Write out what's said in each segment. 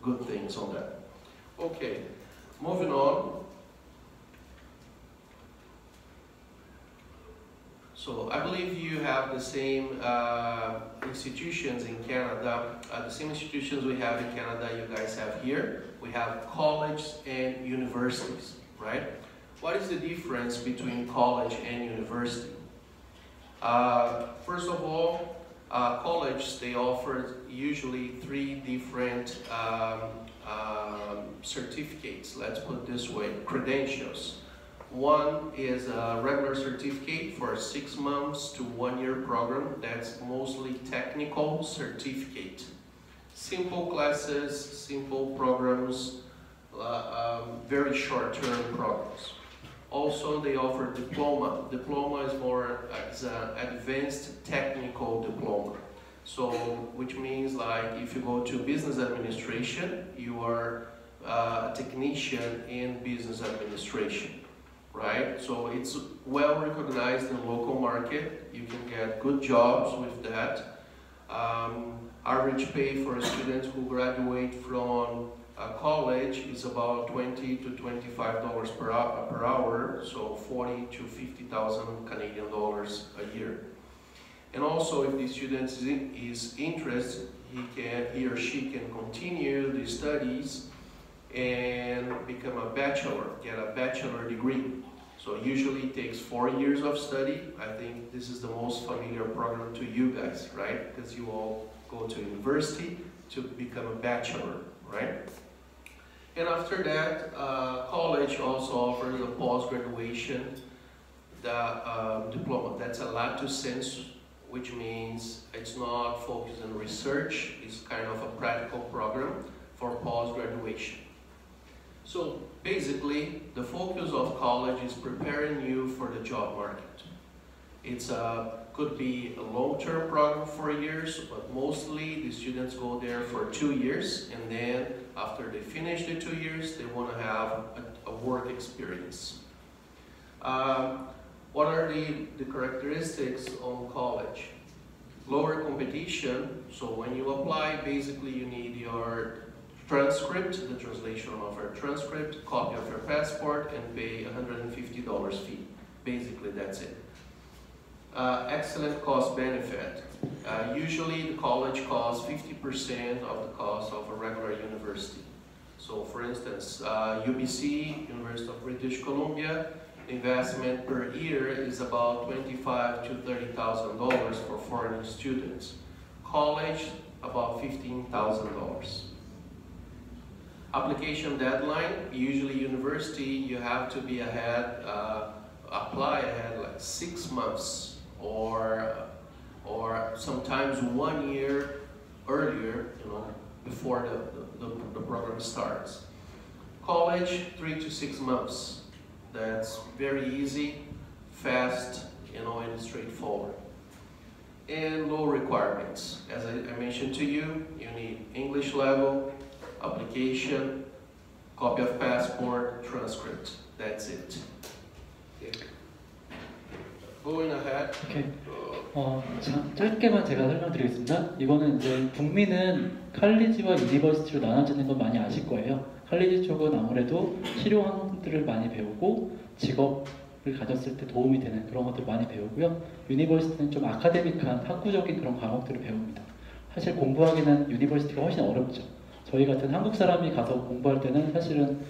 good things on that. Okay, moving on. So I believe you have the same institutions in Canada, the same institutions we have in Canada you guys have here. We have colleges and universities, right? What is the difference between college and university? First of all, college, they offer usually 3 different certificates, let's put it this way, credentials. One is a regular certificate for a 6 months to 1 year program. That's mostly technical certificate. Simple classes, simple programs, very short-term programs. Also, they offer diploma. Diploma is more as an advanced technical diploma. So, which means like if you go to business administration, you are a technician in business administration. Right? So it's well recognized in the local market. You can get good jobs with that. Average pay for students who graduate from college is about $20 to $25 per hour, so 40 to 50,000 Canadian dollars a year. And also, if the student is interested, he or she can continue the studies and become a bachelor, get a bachelor degree. So usually it takes 4 years of study. I think this is the most familiar program to you guys, right? Because you all go to university to become a bachelor, right? And after that, college also offers a post-graduation diploma. That's a lato sensu, which means it's not focused on research. It's kind of a practical program for post-graduation. So basically, the focus of college is preparing you for the job market. It's could be a long-term program for years, but mostly the students go there for 2 years, and then after they finish the 2 years, they want to have a work experience. What are the characteristics on college? Lower competition. So when you apply, basically you need your transcript, the translation of our transcript, copy of your passport, and pay $150 fee. Basically, that's it. Excellent cost benefit. Usually, the college costs 50% of the cost of a regular university. So, for instance, UBC, University of British Columbia, investment per year is about $25,000 to $30,000 for foreign students. College, about $15,000. Application deadline, usually university, you have to be ahead, apply ahead like 6 months or sometimes 1 year earlier, before the program starts. College, 3 to 6 months. That's very easy, fast, and straightforward. And low requirements. As I mentioned to you, you need English level, application, copy of passport, transcript. That's it. Okay. Going ahead. Okay. 짧게만 제가 설명드리겠습니다. 이거는 이제 북미는 칼리지와 유니버시티로 나눠지는 건 많이 아실 거예요. 칼리지 쪽은 아무래도 실용학들을 많이 배우고 직업을 가졌을 때 도움이 되는 그런 것들을 많이 배우고요. 유니버시티는 좀 아카데믹한 학구적인 그런 과목들을 배웁니다. 사실 공부하기는 유니버시티가 훨씬 어렵죠. 저희 같은 한국 사람이 가서 공부할 때는 사실은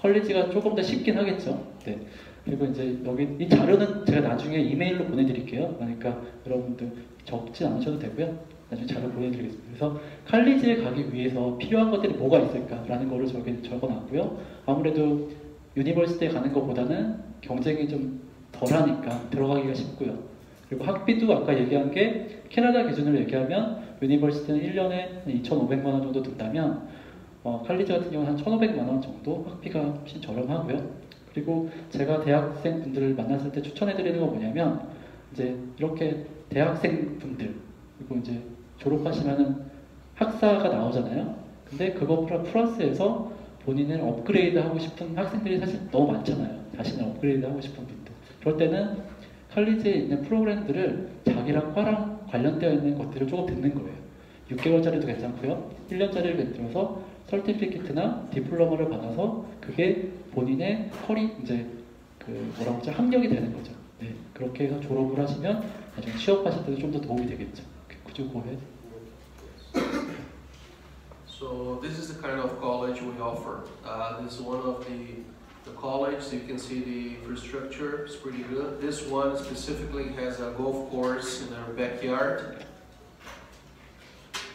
컬리지가 조금 더 쉽긴 하겠죠. 네. 그리고 이제 여기 이 자료는 제가 나중에 이메일로 보내드릴게요. 그러니까 여러분들 적지 않으셔도 되고요. 나중에 자료 보내드리겠습니다. 그래서 칼리지에 가기 위해서 필요한 것들이 뭐가 있을까라는 거를 저기 적어놨고요. 아무래도 유니버시티에 가는 것보다는 경쟁이 좀 덜하니까 들어가기가 쉽고요. 그리고 학비도 아까 얘기한 게 캐나다 기준으로 얘기하면 유니버시티는 1년에 2,500만 원 정도 든다면 칼리지 같은 경우는 한 1,500만 원 정도 학비가 훨씬 저렴하고요. 그리고 제가 대학생분들을 만났을 때 추천해드리는 건 뭐냐면 이제 이렇게 대학생분들 그리고 이제 졸업하시면은 학사가 나오잖아요. 근데 그거 플러스해서 본인을 업그레이드 하고 싶은 학생들이 사실 너무 많잖아요. 자신을 업그레이드 하고 싶은 분들. 그럴 때는 칼리지에 있는 프로그램들을 자기랑 과랑 관련되어 있는 것들을 조금 듣는 거예요. 6개월짜리도 괜찮고요. 1년짜리를 들어서 서티피케트나 디플로마를 받아서 그게 본인의 이제 뭐라고 하죠? 학력이 되는 거죠. 네, 그렇게 해서 졸업을 하시면 나중에 취업하실 때도 좀 더 도움이 되겠죠. Could you go ahead? So this is the kind of college we offer. This is one of the college. So you can see the infrastructure is pretty good. This one specifically has a golf course in their backyard.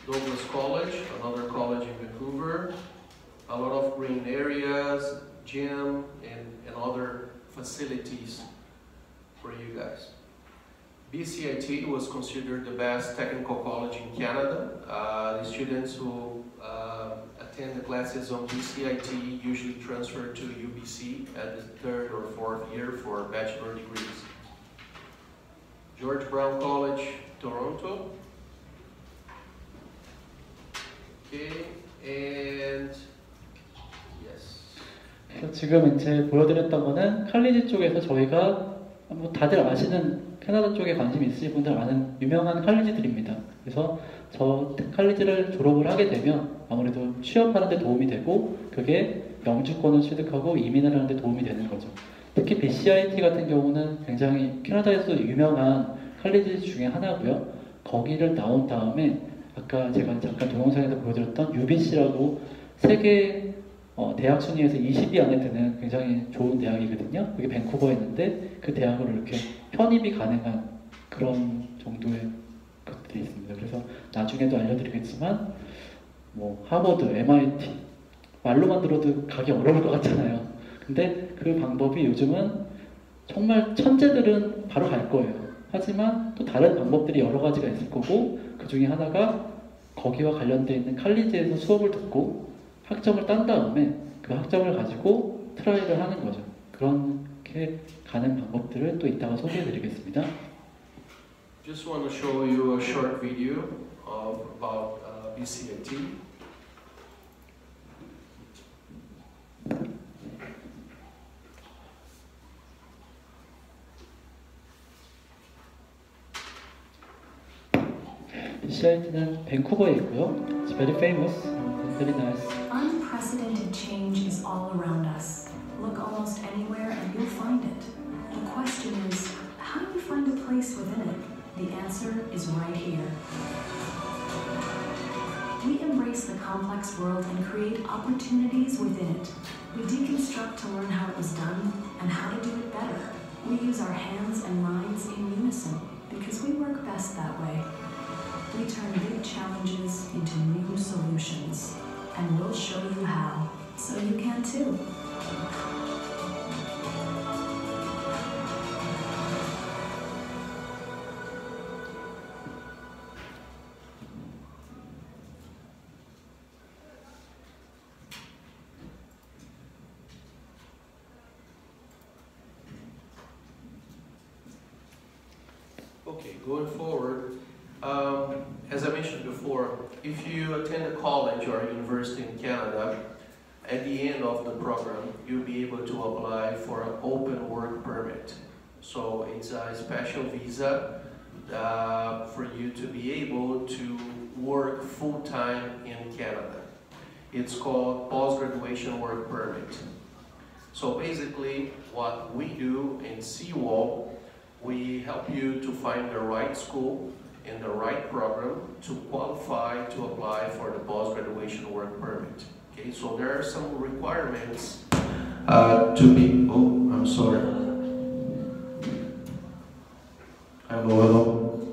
Douglas College, another college in Vancouver. A lot of green areas, gym, and other facilities for you guys. BCIT was considered the best technical college in Canada. The students who attend the classes on BCIT usually transfer to UBC at the third or fourth year for bachelor degrees. George Brown College, Toronto. Okay, and yes. 그래서 지금 이제 보여드렸던 거는 칼리지 쪽에서 저희가 뭐 다들 아시는 캐나다 쪽에 관심 있으신 분들 아는 유명한 칼리지들입니다. 그래서 저 칼리지를 졸업을 하게 되면 아무래도 취업하는 데 도움이 되고 그게 영주권을 취득하고 이민을 하는 데 도움이 되는 거죠. 특히 BCIT 같은 경우는 굉장히 캐나다에서 유명한 칼리지 중에 하나고요. 거기를 나온 다음에 아까 제가 잠깐 동영상에서 보여드렸던 UBC라고 세계 대학 순위에서 20위 안에 드는 굉장히 좋은 대학이거든요. 그게 밴쿠버에 있는데 그 대학으로 이렇게 편입이 가능한 그런 정도의 것들이 있습니다. 그래서 나중에도 알려드리겠지만 뭐 하버드, MIT 말로만 들어도 가기 어려울 것 같잖아요. 근데 그 방법이 요즘은 정말 천재들은 바로 갈 거예요. 하지만 또 다른 방법들이 여러 가지가 있을 거고 그 중에 하나가 거기와 관련되어 있는 칼리지에서 수업을 듣고 학점을 딴 다음에 그 학점을 가지고 트라이를 하는 거죠. 그렇게 가는 방법들을 또 이따가 소개해 드리겠습니다. Just want to show you a short video about BCIT. BCIT는 밴쿠버에 있고요. It's very famous, very nice. Unprecedented change is all around us. Look almost anywhere and you'll find it. The question is, how do you find a place within it? The answer is right here. We embrace the complex world and create opportunities within it. We deconstruct to learn how it was done and how to do it better. We use our hands and minds in unison because we work best that way. We turn big challenges into new solutions, and we'll show you how, so you can too. Okay, going forward, as I mentioned before, if you attend a college or a university in Canada, at the end of the program, you'll be able to apply for an open work permit. So it's a special visa for you to be able to work full-time in Canada. It's called post-graduation work permit. So basically, what we do in Seawall, we help you to find the right school in the right program to qualify to apply for the post-graduation work permit. Okay, so there are some requirements to be. Oh, I'm sorry. Hello.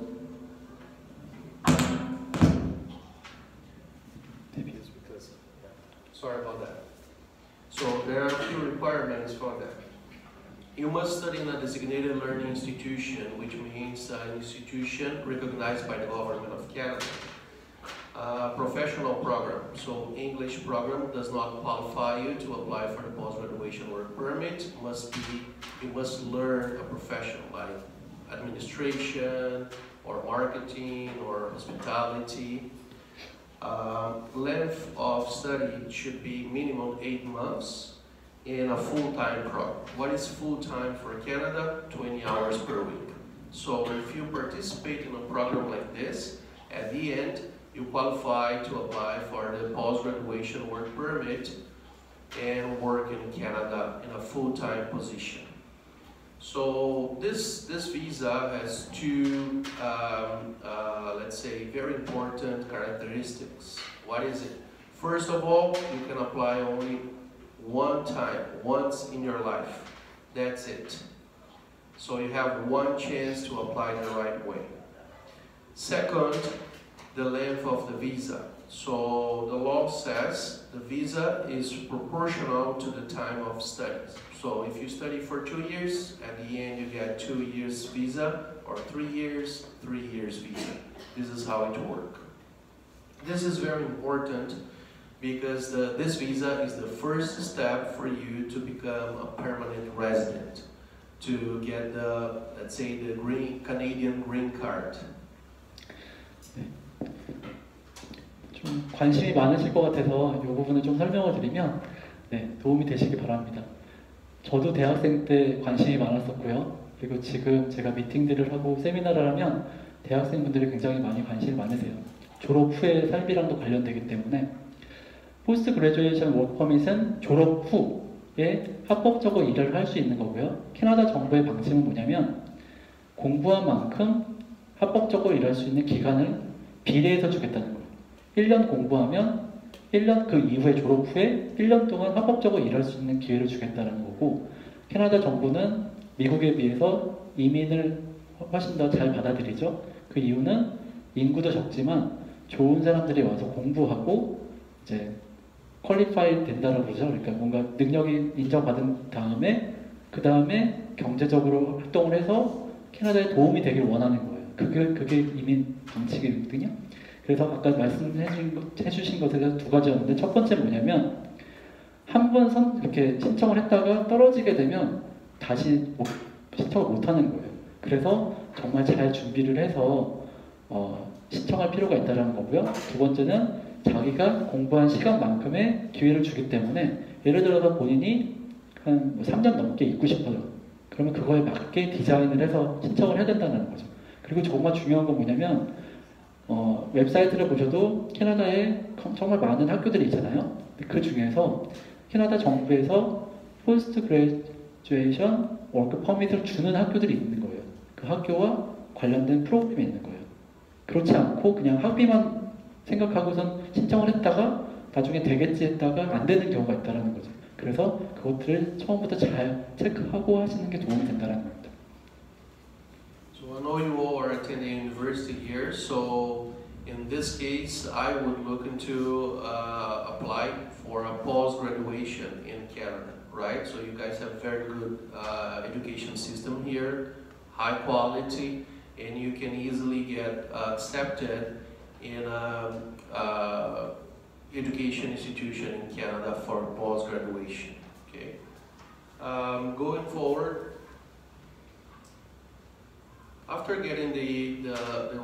Sorry about that. So there are a few requirements for that. You must study in a designated learning institution, which means an institution recognized by the government of Canada. Professional program, so English program does not qualify you to apply for the post-graduation work permit. You must learn a profession like administration or marketing or hospitality. Length of study should be minimum 8 months. In a full-time program. What is full-time for Canada? 20 hours per week. So if you participate in a program like this, at the end, you qualify to apply for the post-graduation work permit and work in Canada in a full-time position. So this visa has two, let's say, very important characteristics. What is it? First of all, you can apply only one time, once in your life. That's it. So you have one chance to apply the right way. Second, the length of the visa. So the law says the visa is proportional to the time of studies. So if you study for 2 years, at the end you get 2 years visa, or 3 years, 3 years visa. This is how it works. This is very important because this visa is the first step for you to become a permanent resident, to get the, let's say, the Canadian green card. 좀 관심이 많으실 것 같아서 이 부분을 좀 설명을 드리면 도움이 되시기 바랍니다. 저도 대학생 때 관심이 많았었고요. 그리고 지금 제가 미팅들을 하고 세미나를 하면 대학생분들이 굉장히 많이 관심이 많으세요. 졸업 후의 삶이랑도 관련되기 때문에 포스트 그레주에이션 워크 퍼밋은 졸업 후에 합법적으로 일을 할 수 있는 거고요. 캐나다 정부의 방침은 뭐냐면 공부한 만큼 합법적으로 일할 수 있는 기간을 비례해서 주겠다는 거예요. 1년 공부하면 1년 그 이후에 졸업 후에 1년 동안 합법적으로 일할 수 있는 기회를 주겠다는 거고, 캐나다 정부는 미국에 비해서 이민을 훨씬 더 잘 받아들이죠. 그 이유는 인구도 적지만 좋은 사람들이 와서 공부하고 이제 퀄리파이 된다고 그러죠. 그러니까 뭔가 능력이 인정받은 다음에 그 다음에 경제적으로 활동을 해서 캐나다에 도움이 되길 원하는 거예요. 그게 이민 방식이거든요. 그래서 아까 말씀해주신 것에서 두 가지였는데, 첫 번째 뭐냐면 한 번 이렇게 신청을 했다가 떨어지게 되면 다시 신청을 못하는 거예요. 그래서 정말 잘 준비를 해서 신청할 필요가 있다는 거고요. 두 번째는 자기가 공부한 시간만큼의 기회를 주기 때문에, 예를 들어서 본인이 한 3년 넘게 있고 싶어요. 그러면 그거에 맞게 디자인을 해서 신청을 해야 된다는 거죠. 그리고 정말 중요한 건 뭐냐면 웹사이트를 보셔도 캐나다에 정말 많은 학교들이 있잖아요. 그 중에서 캐나다 정부에서 포스트 그레주에이션 워크 퍼밋을 주는 학교들이 있는 거예요. 그 학교와 관련된 프로그램이 있는 거예요. 그렇지 않고 그냥 학비만 생각하고선 신청을 했다가 나중에 되겠지 했다가 안 되는 경우가 있다는 거죠. 그래서 그것들을 처음부터 잘 체크하고 하시는 게 도움이 된다는 겁니다. So I know you all are attending university here, so in this case I would look into apply for a post-graduation in Canada, right? So you guys have very good education system here, high quality, and you can easily get accepted in education institution in Canada for post-graduation. Okay. Going forward, after getting the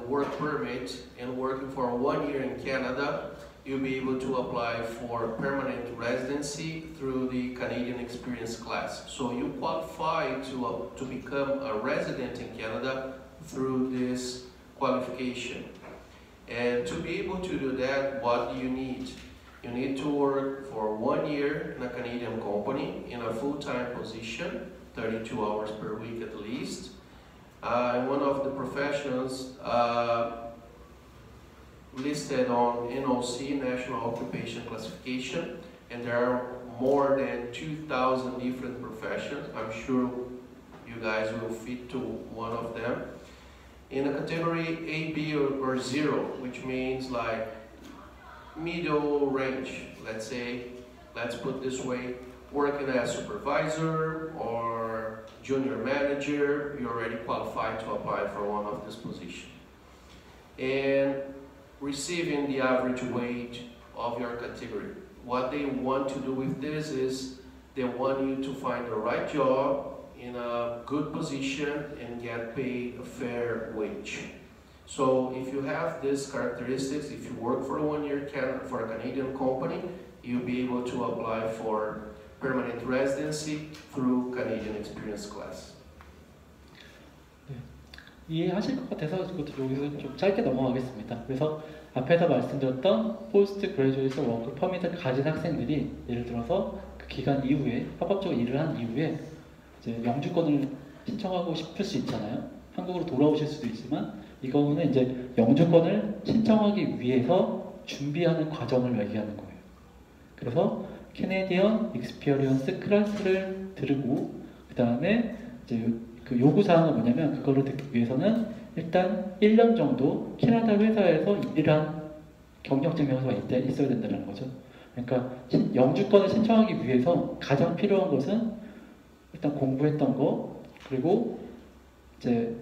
work permit and working for 1 year in Canada, you'll be able to apply for permanent residency through the Canadian Experience class. So you qualify to become a resident in Canada through this qualification. And to be able to do that, what do you need? You need to work for 1 year in a Canadian company in a full-time position, 32 hours per week at least. One of the professions listed on NOC, National Occupation Classification, and there are more than 2,000 different professions. I'm sure you guys will fit to one of them. In a category A, B, or 0, which means like middle range, let's say, let's put this way, working as supervisor or junior manager, you're already qualified to apply for one of this position. And receiving the average wage of your category. What they want to do with this is they want you to find the right job in a good position and get paid a fair wage. So if you have these characteristics, if you work for 1 year for a Canadian company, you'll be able to apply for permanent residency through Canadian Experience class. 이해하실 것 같아서 이것도 여기서 좀 짧게 넘어가겠습니다. 그래서 앞에서 말씀드렸던 포스트 그레이주에이션 워크 퍼밋을 가진 학생들이 예를 들어서 그 기간 이후에 합법적으로 일을 한 이후에 이제 영주권을 신청하고 싶을 수 있잖아요. 한국으로 돌아오실 수도 있지만 이거는 이제 영주권을 신청하기 위해서 준비하는 과정을 얘기하는 거예요. 그래서 캐네디언 익스피리언스 클래스를 들으고 그 다음에 이제 그 요구 사항은 뭐냐면 그거를 듣기 위해서는 일단 1년 정도 캐나다 회사에서 일한 경력 증명서가 있어야 된다는 거죠. 그러니까 영주권을 신청하기 위해서 가장 필요한 것은 일단 공부했던 거 그리고 이제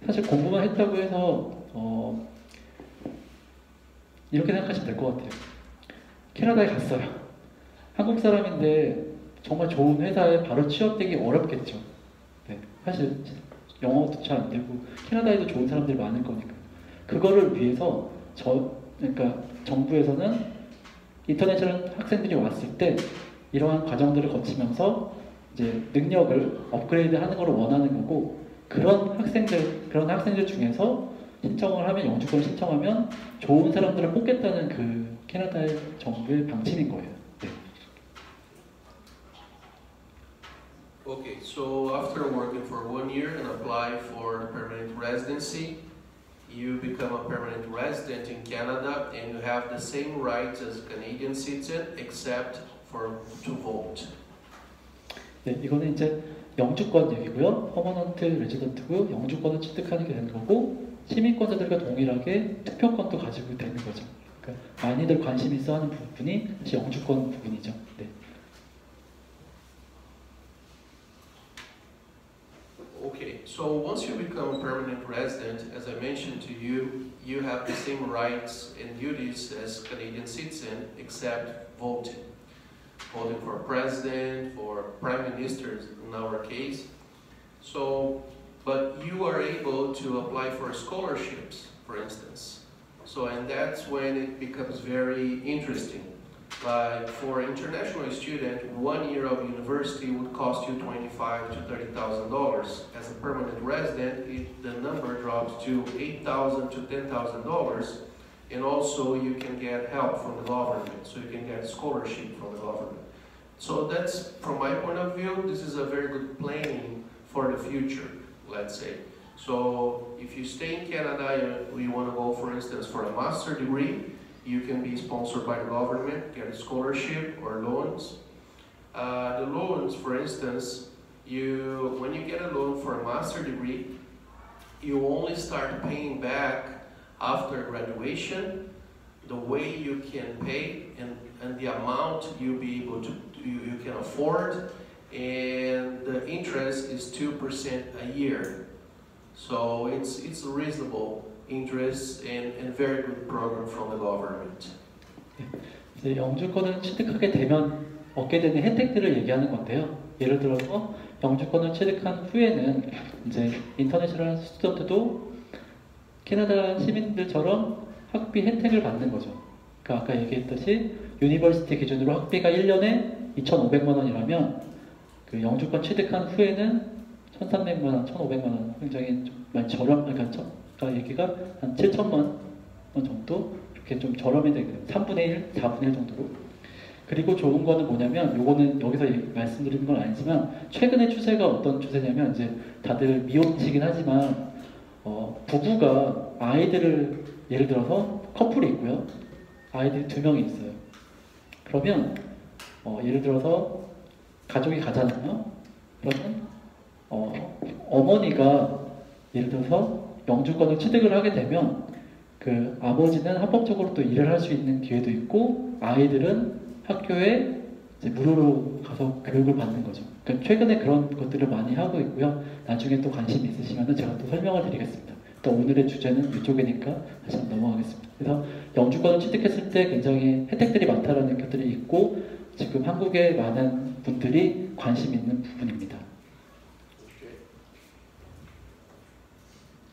사실 공부만 했다고 해서 이렇게 생각하시면 될 것 같아요. 캐나다에 갔어요. 한국 사람인데 정말 좋은 회사에 바로 취업되기 어렵겠죠. 네, 사실 영어도 잘 안 되고 캐나다에도 좋은 사람들이 많을 거니까 그거를 위해서 그러니까 정부에서는 인터내셔널 학생들이 왔을 때 이러한 과정들을 거치면서 이제 능력을 업그레이드하는 걸 원하는 거고 그런 학생들 중에서 신청을 하면 영주권 신청하면 좋은 사람들을 뽑겠다는 그 캐나다의 정부의 방침인 거예요. 네. Okay, so after working for 1 year and apply for permanent residency, you become a permanent resident in Canada and you have the same rights as a Canadian citizen except to vote. 네, 이거는 이제 영주권 얘기고요. 퍼머넌트 레지던트고 영주권을 취득하는 게 되는 거고 시민권자들과 동일하게 투표권도 가지고 되는 거죠. 그러니까 많이들 관심 있어 하는 부분이 사실 영주권 부분이죠. 네. Okay, so once you become a permanent resident, as I mentioned to you, you have the same rights and duties as Canadian citizen except voting. Voting for president, for prime ministers in our case. So, but you are able to apply for scholarships, for instance. So, and that's when it becomes very interesting. Like for international student, 1 year of university would cost you $25,000 to $30,000. As a permanent resident, the number drops to $8,000 to $10,000. And also you can get help from the government, so you can get scholarship from the government. So that's, from my point of view, this is a very good planning for the future, let's say. So if you stay in Canada, you want to go, for instance, for a master degree, you can be sponsored by the government, get a scholarship or loans. The loans, for instance, when you get a loan for a master degree, you only start paying back after graduation. The way you can pay and the amount you can afford, and the interest is 2% a year. So it's a reasonable interest and very good program from the government. 이제 영주권을 취득하게 되면 얻게 되는 혜택들을 얘기하는 건데요. 예를 들어서 영주권을 취득한 후에는 이제 인터내셔널 스튜던트도 캐나다 시민들처럼 학비 혜택을 받는 거죠. 그러니까 아까 얘기했듯이 유니버시티 기준으로 학비가 1년에 2,500만 원이라면 그 영주권 취득한 후에는 1,300만 원, 1,500만 원 굉장히 좀 많이 그러니까 얘기가 한 7천만 원 정도 이렇게 좀 저렴이 되거든요. 3분의 1, 4분의 1 정도로. 그리고 좋은 거는 뭐냐면 요거는 여기서 말씀드리는 건 아니지만 최근의 추세가 어떤 추세냐면 이제 다들 미혼이시긴 하지만 부부가 아이들을 예를 들어서 커플이 있고요. 아이들이 2명이 있어요. 그러면 예를 들어서 가족이 가잖아요. 그러면 어머니가 예를 들어서 영주권을 취득을 하게 되면 그 아버지는 합법적으로 또 일을 할 수 있는 기회도 있고 아이들은 학교에 이제 무료로 가서 교육을 받는 거죠. 그러니까 최근에 그런 것들을 많이 하고 있고요. 나중에 또 관심 있으시면 제가 또 설명을 드리겠습니다. 또 오늘의 주제는 이쪽이니까 다시 한번 넘어가겠습니다. 그래서 영주권을 취득했을 때 굉장히 혜택들이 많다는 것들이 있고 지금 한국에 많은 분들이 관심 있는 부분입니다. Okay.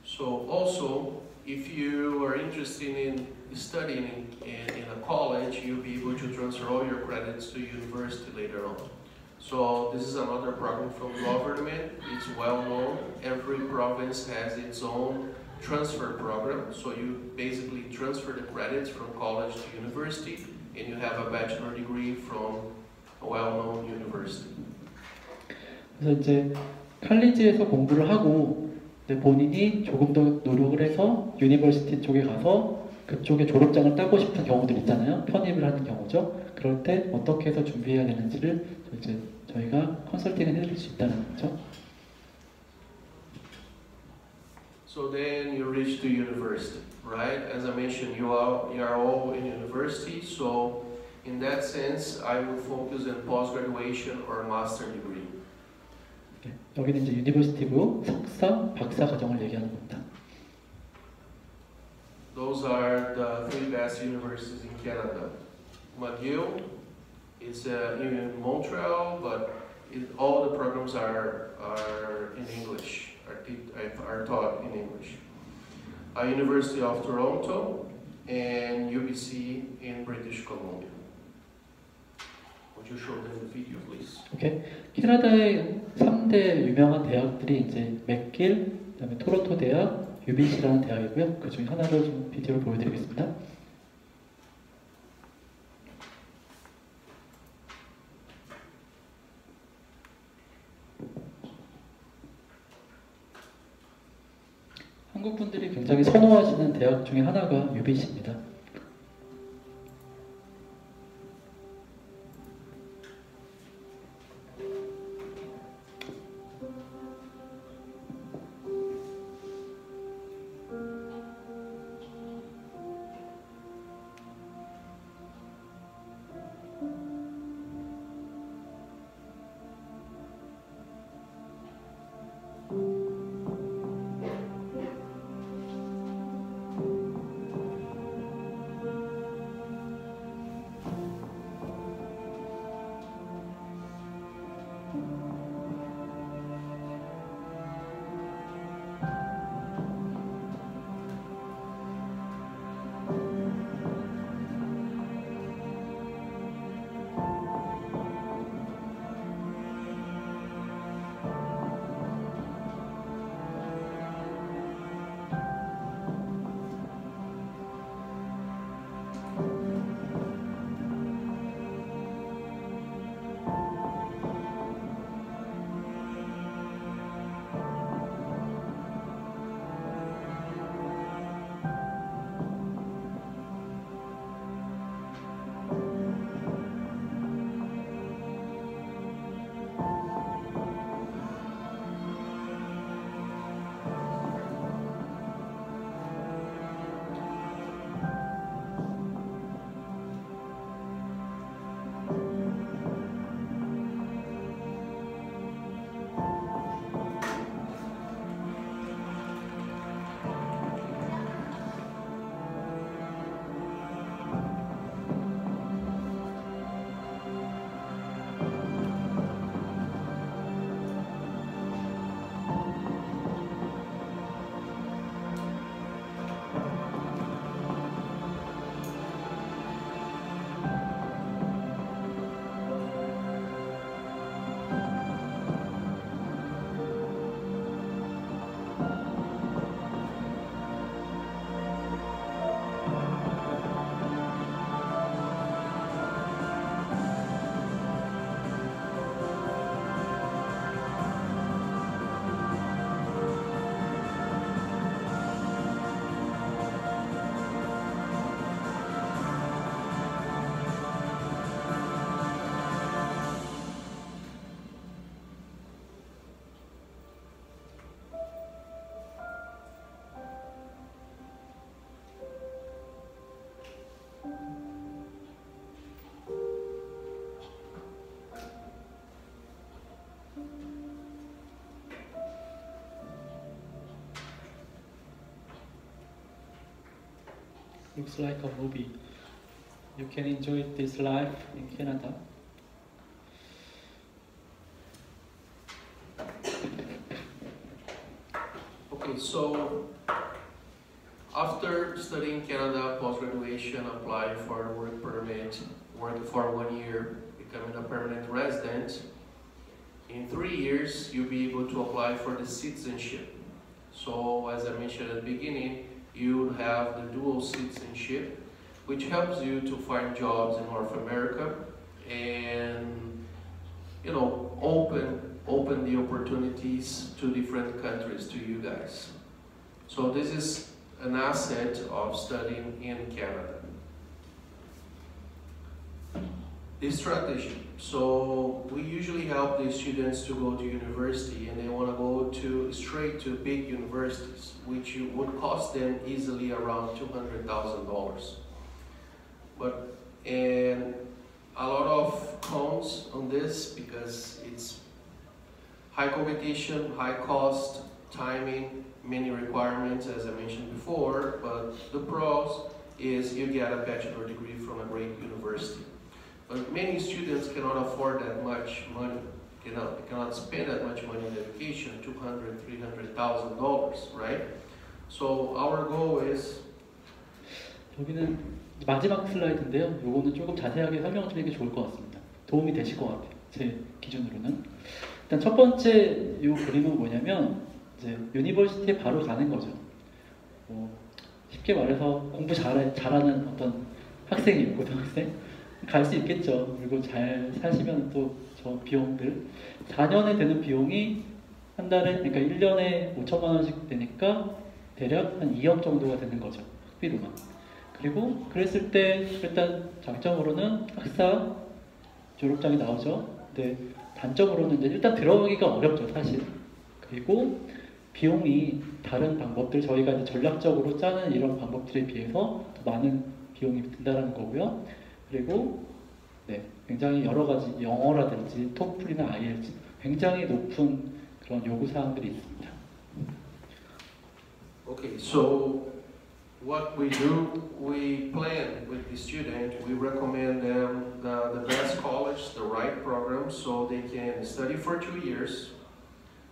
So also, if you are interested in studying in a college, you'll be able to transfer all your credits to university later on. So this is another program from the government. It's well known. Every province has its own transfer program. So you basically transfer the credits from college to university, and you have a bachelor degree from a well-known university. 그래서 이제 칼리지에서 공부를 하고 본인이 조금 더 노력을 해서 유니버시티 쪽에 가서 그쪽에 졸업장을 따고 싶은 경우들 있잖아요. 편입을 하는 경우죠. 그럴 때 어떻게 해서 준비해야 되는지를 이제 저희가 컨설팅을 해드릴 수 있다는 거죠. So then you reach the university, right? As I mentioned, you are all in university, so in that sense, I would focus on post-graduation or master degree. 네, 여기는 이제 유니버시티고 석사, 박사 과정을 얘기하는 겁니다. Those are the three best universities in Canada. McGill is in Montreal, but all the programs are in English, are taught in English. University of Toronto and UBC in British Columbia. Would you show them the video, please? 오케이. 캐나다의 3대 유명한 대학들이 이제 맥길, 그다음에 토론토 대학, UBC라는 대학이고요. 그 중에 하나를 좀 비디오를 보여드리겠습니다. 한국 분들이 굉장히 선호하시는 대학 중에 하나가 UBC입니다. Looks like a movie. You can enjoy this life in Canada. Okay, so after studying Canada, post-graduation, apply for a work permit, work for 1 year, becoming a permanent resident. In 3 years, you'll be able to apply for the citizenship. So as I mentioned at the beginning, you have the dual citizenship, which helps you to find jobs in North America and, you know, open the opportunities to different countries to you guys. So this is an asset of studying in Canada. The strategy. So we usually help the students to go to university, and they want to go straight to big universities, which would cost them easily around $200,000. And a lot of cons on this because it's high competition, high cost, timing, many requirements as I mentioned before, but the pros is you get a bachelor degree from a great university. But many students cannot afford that much money, cannot spend that much money on education, $200,000, $300,000, right? So our goal is 여기는 마지막 슬라이드인데요. 요거는 조금 자세하게 설명드리는 게 좋을 것 같습니다. 도움이 되실 것 같아요. 제 기준으로는. 일단 첫 번째 요 그림은 뭐냐면 이제 유니버시티에 바로 가는 거죠. 쉽게 말해서 공부 잘하는 어떤 학생이에요. 고등학생. 갈 수 있겠죠. 그리고 잘 사시면 또 저 비용들 4년에 되는 비용이 한 달에 그러니까 1년에 5천만 원씩 되니까 대략 한 2억 정도가 되는 거죠. 학비로만. 그리고 그랬을 때 일단 장점으로는 학사 졸업장이 나오죠. 근데 단점으로는 이제 일단 들어가기가 어렵죠, 사실. 그리고 비용이 다른 방법들 저희가 이제 전략적으로 짜는 이런 방법들에 비해서 더 많은 비용이 든다는 거고요. 그리고 네, 굉장히 여러 가지 영어라든지 토플이나 IELTS 굉장히 높은 그런 요구 사항들이 있습니다. Okay, so what we do, we plan with the student, we recommend them the best college, the right program, so they can study for 2 years,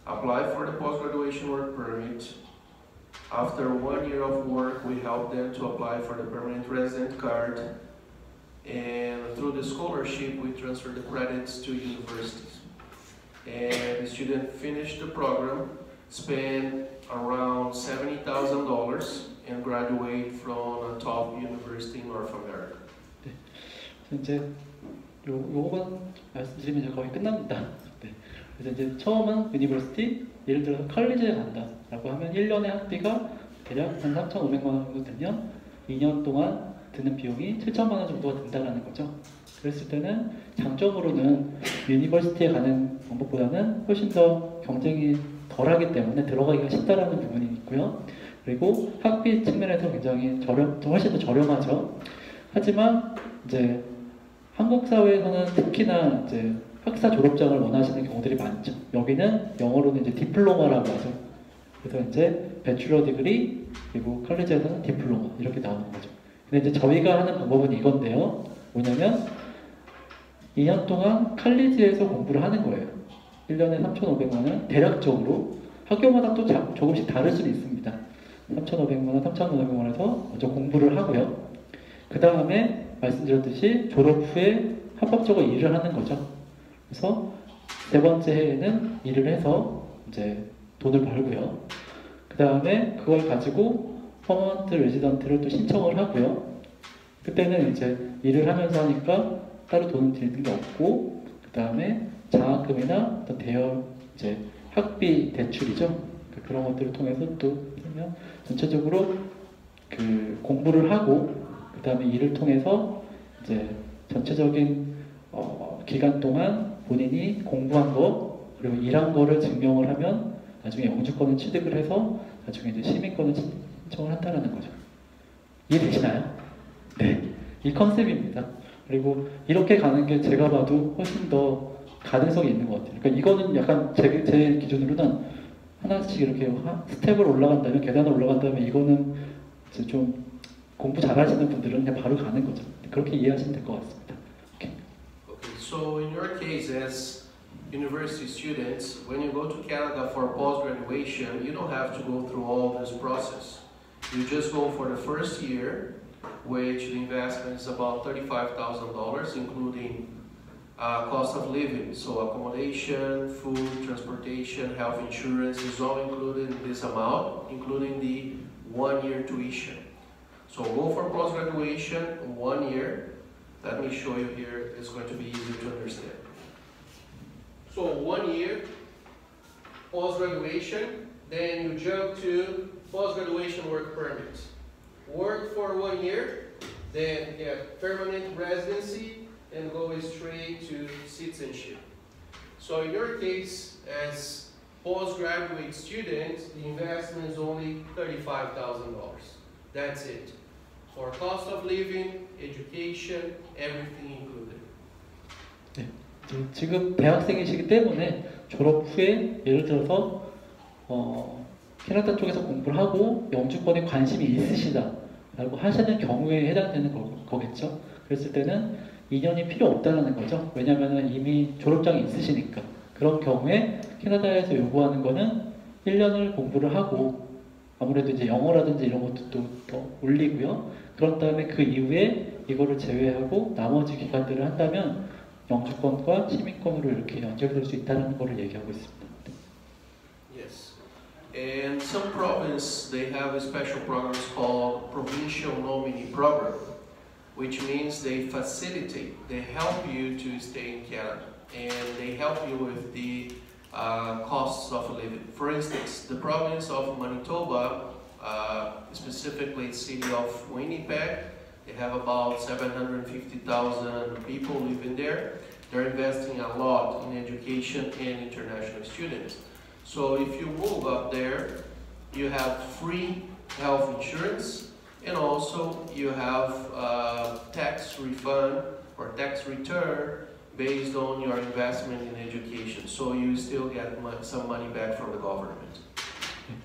apply for the post-graduation work permit. After 1 year of work, we help them to apply for the permanent resident card, and through the scholarship, we transfer the credits to universities. And the student finished the program, spend around $70,000 and graduate from a top university in North America. 네, 이제 요거만 말씀드리면 이제 거의 끝납니다. 네, 그래서 이제 처음은 유니버시티, 예를 들어서 칼리지에 간다라고 하면 1년의 학비가 대략 한 3,500만 원 정도 되면 2년 동안 드는 비용이 7천만 원 정도가 든다는 거죠. 그랬을 때는 장점으로는 유니버시티에 가는 방법보다는 훨씬 더 경쟁이 덜하기 때문에 들어가기가 쉽다라는 부분이 있고요. 그리고 학비 측면에서 굉장히 훨씬 더 저렴하죠. 하지만 이제 한국 사회에서는 특히나 이제 학사 졸업장을 원하시는 경우들이 많죠. 여기는 영어로는 이제 디플로마라고 하죠. 그래서 이제 배추러 디그리 그리고 칼리지에서는 디플로마 이렇게 나오는 거죠. 근데 이제 저희가 하는 방법은 이건데요. 뭐냐면 2년 동안 칼리지에서 공부를 하는 거예요. 1년에 3,500만 원 대략적으로 학교마다 또 조금씩 다를 수는 있습니다. 3,500만 원, 3,500만 원에서 먼저 공부를 하고요. 그 다음에 말씀드렸듯이 졸업 후에 합법적으로 일을 하는 거죠. 그래서 세 번째 해에는 일을 해서 이제 돈을 벌고요. 그 다음에 그걸 가지고 퍼머넌트 레지던트를 또 신청을 하고요. 그때는 이제 일을 하면서 하니까 따로 돈을 드리는 게 없고, 그 다음에 장학금이나 어떤 대여 이제 학비 대출이죠. 그런 것들을 통해서 또 그러면 전체적으로 그 공부를 하고, 그 다음에 일을 통해서 이제 전체적인 기간 동안 본인이 공부한 거 그리고 일한 거를 증명을 하면 나중에 영주권을 취득을 해서 나중에 이제 시민권을 신청을 한다는 거죠. 이해되시나요? 네, 이 컨셉입니다. 그리고 이렇게 가는 게 제가 봐도 훨씬 더 가능성이 있는 것 같아요. 그러니까 이거는 약간 제 기준으로는 하나씩 이렇게 스텝을 올라간다면, 계단을 올라간다면 이거는 이제 좀 공부 잘하시는 분들은 그냥 바로 가는 거죠. 그렇게 이해하시면 될 것 같습니다. Okay. So in your case, as university students, when you go to Canada for post-graduation, you don't have to go through all this process. You just go for the first year, which the investment is about $35,000, including cost of living, so accommodation, food, transportation, health insurance is all included in this amount, including the 1-year tuition. So go for post-graduation, 1 year. Let me show you here, it's going to be easier to understand. So 1 year, post-graduation, then you jump to post-graduation work permit. Work for 1 year, then get permanent residency, and go straight to citizenship. So in your case, as postgraduate student, the investment is only $35,000. That's it. For cost of living, education, everything included. 네, 지금 대학생이시기 때문에 졸업 후에 예를 들어서 캐나다 쪽에서 공부를 하고 영주권에 관심이 있으시다라고 하시는 경우에 해당되는 거겠죠. 그랬을 때는 2년이 필요 없다는 거죠. 왜냐하면 이미 졸업장이 있으시니까. 그런 경우에 캐나다에서 요구하는 거는 1년을 공부를 하고 아무래도 이제 영어라든지 이런 것도 더 올리고요. 그런 다음에 그 이후에 이거를 제외하고 나머지 기간들을 한다면 영주권과 시민권으로 이렇게 연결될 수 있다는 거를 얘기하고 있습니다. Yes. And some provinces, they have a special programs called Provincial Nominee Program, which means they facilitate, they help you to stay in Canada, and they help you with the costs of living. For instance, the province of Manitoba, specifically the city of Winnipeg, they have about 750,000 people living there. They're investing a lot in education and international students. So if you move up there, you have free health insurance, and also you have tax refund or tax return based on your investment in education. So you still get some money back from the government.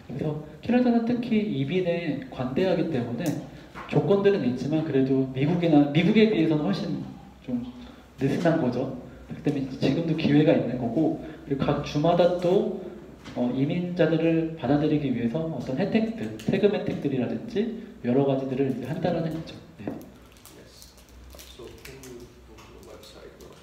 그래서 캐나다는 특히 이민에 관대하기 때문에 조건들은 있지만 그래도 미국에 비해서는 훨씬 좀 느슨한 거죠. 그렇기 때문에 지금도 기회가 있는 거고, 그리고 각 주마다 또 이민자들을 받아들이기 위해서 어떤 혜택들, 세금 혜택들이라든지 여러 가지들을 한다는 거죠. 네. Yes. So can you go to the website now?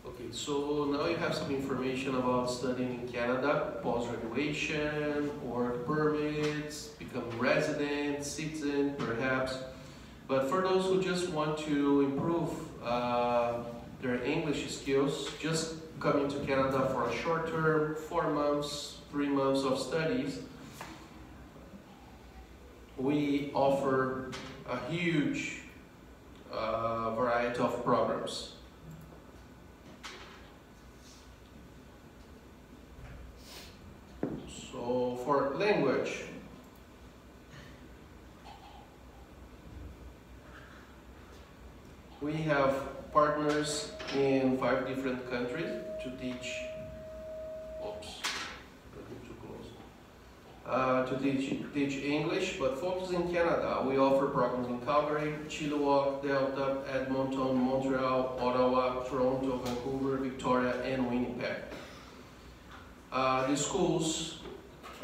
Okay. So now you have some information about studying in Canada, post-graduation, work permits, become resident, citizen, perhaps. But for those who just want to improve their English skills, just coming to Canada for a short term, 4 months, 3 months of studies, we offer a huge variety of programs. So for language, we have partners in 5 different countries to teach. To teach English, but focus in Canada. We offer programs in Calgary, Chilliwack, Delta, Edmonton, Montreal, Ottawa, Toronto, Vancouver, Victoria, and Winnipeg. The schools,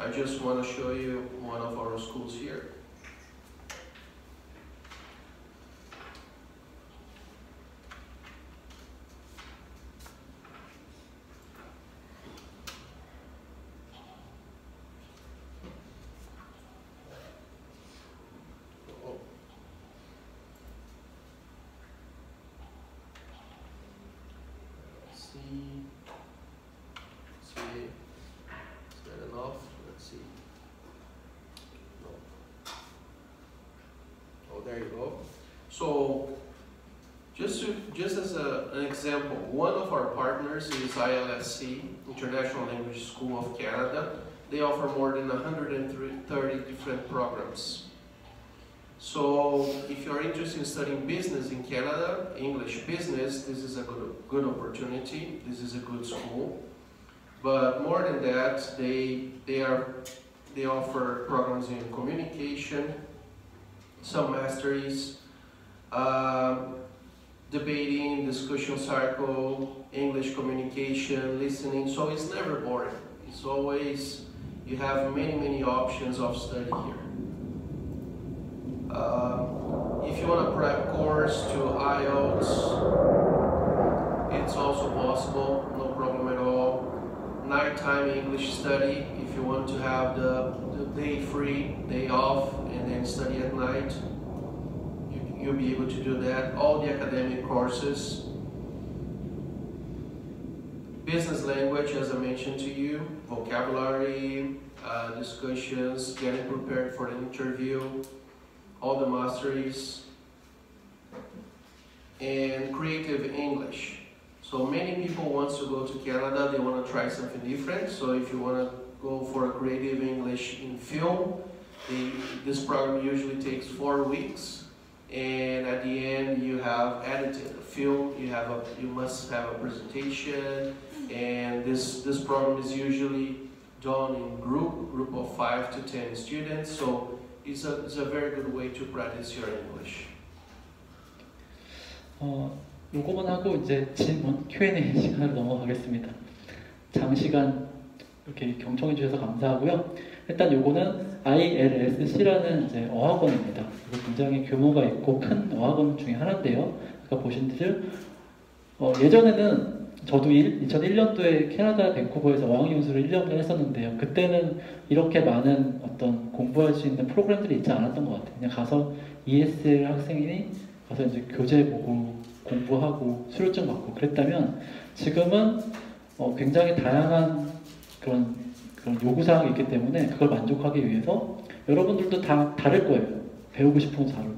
I just want to show you one of our schools here. There you go. So, just as an example, one of our partners is ILSC, International Language School of Canada. They offer more than 130 different programs. So, if you are interested in studying business in Canada, English business, this is a good opportunity. This is a good school. But more than that, they offer programs in communication, some masteries, debating, discussion circle, English communication, listening. So it's never boring. It's always, you have many options of study here. If you want a prep course to IELTS, it's also possible, no problem at all. Nighttime English study, if you want to have the day free, day off, and then study at night, you'll be able to do that. All the academic courses. Business language, as I mentioned to you, vocabulary, discussions, getting prepared for the interview, all the masteries, and creative English. So many people want to go to Canada, they want to try something different. So if you want to go for a creative English in film, this program usually takes 4 weeks. And at the end, you have edited a film. You must have a presentation, and this program is usually done in group of 5 to 10 students. So it's a very good way to practice your English. 요거만 하고 이제 질문 Q&A 시간으로 넘어가겠습니다. 장시간 이렇게 경청해 주셔서 감사하고요. 일단 요거는 ILSC라는 이제 어학원입니다. 굉장히 규모가 있고 큰 어학원 중에 하나인데요. 아까 보신 듯이 예전에는 저도 2001년도에 캐나다 밴쿠버에서 어학연수를 1년간 했었는데요. 그때는 이렇게 많은 어떤 공부할 수 있는 프로그램들이 있지 않았던 것 같아요. 그냥 가서 ESL 학생이 가서 이제 교재 보고 공부하고 수료증 받고 그랬다면 지금은 굉장히 다양한 그런 요구사항이 있기 때문에 그걸 만족하기 위해서 여러분들도 다 다를 거예요. 배우고 싶은 자료.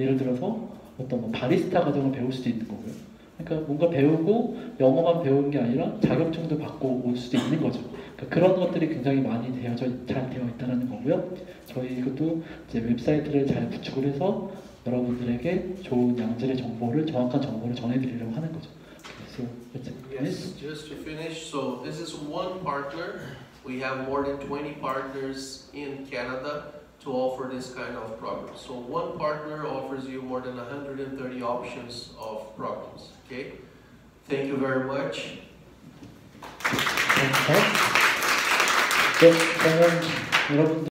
예를 들어서 어떤 뭐 바리스타 과정을 배울 수도 있는 거고요. 그러니까 뭔가 배우고 영어만 배우는 게 아니라 자격증도 받고 올 수도 있는 거죠. 그러니까 그런 것들이 굉장히 많이 잘 되어 있다는 거고요. 저희 이것도 이제 웹사이트를 잘 구축을 해서 여러분들에게 좋은 양질의 정보를, 정확한 정보를 전해드리려고 하는 거죠. So, yes, just to finish, so this is one partner. We have more than 20 partners in Canada to offer this kind of program. So one partner offers you more than 130 options of programs. Okay? Thank you very much. 네, 그러면 여러분